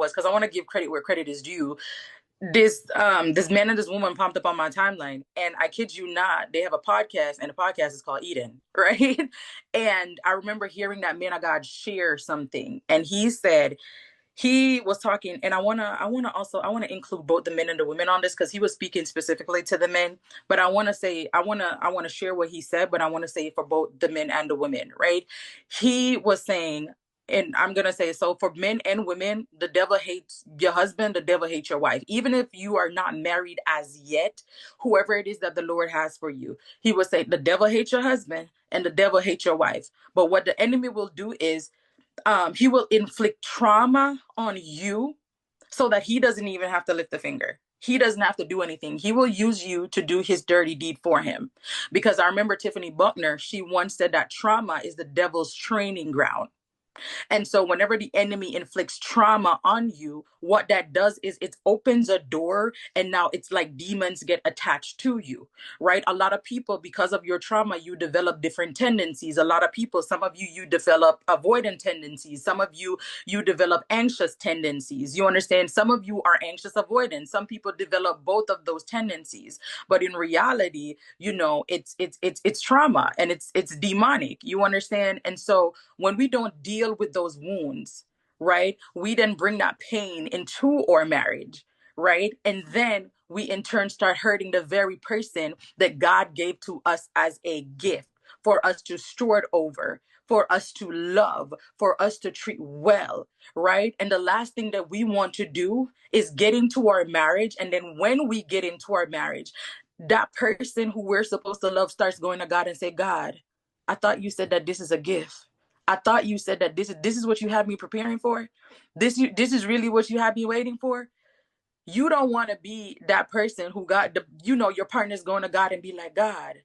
was, because I want to give credit where credit is due. This man and this woman popped up on my timeline, and I kid you not, they have a podcast, and the podcast is called Eden, right? And I remember hearing that man of God share something, and he said he was talking, and I want to include both the men and the women on this, because he was speaking specifically to the men. But I want to share what he said, but I want to say it for both the men and the women, right? He was saying, and I'm gonna say, so for men and women, the devil hates your husband, the devil hates your wife, even if you are not married as yet. Whoever it is that the Lord has for you, he will say the devil hates your husband and the devil hates your wife. But what the enemy will do is he will inflict trauma on you so that he doesn't even have to lift a finger. He doesn't have to do anything. He will use you to do his dirty deed for him. Because I remember Tiffany Buckner, she once said that trauma is the devil's training ground. And so whenever the enemy inflicts trauma on you, what that does is it opens a door, and now it's like demons get attached to you, right? A lot of people, because of your trauma, you develop different tendencies. A lot of people, some of you, you develop avoidant tendencies. Some of you, you develop anxious tendencies. You understand? Some of you are anxious avoidant. Some people develop both of those tendencies. But in reality, you know, it's trauma, and it's demonic. You understand? And so when we don't deal with those wounds, right, we then bring that pain into our marriage, right? And then we in turn start hurting the very person that God gave to us as a gift for us to steward over, for us to love, for us to treat well, right? And the last thing that we want to do is get into our marriage. And then when we get into our marriage, that person who we're supposed to love starts going to God and say, God, I thought you said that this is a gift. I thought you said that this is what you had me preparing for. This is really what you had me waiting for. You don't want to be that person who got the, you know, your partner's going to God and be like, God,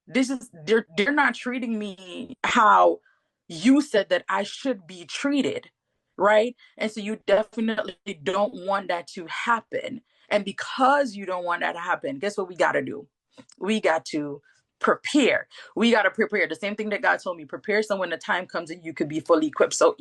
this is they're not treating me how you said that I should be treated, right? And so you definitely don't want that to happen. And because you don't want that to happen, guess what we got to do? We got to prepare. We got to prepare. The same thing that God told me, prepare so when the time comes and you could be fully equipped. So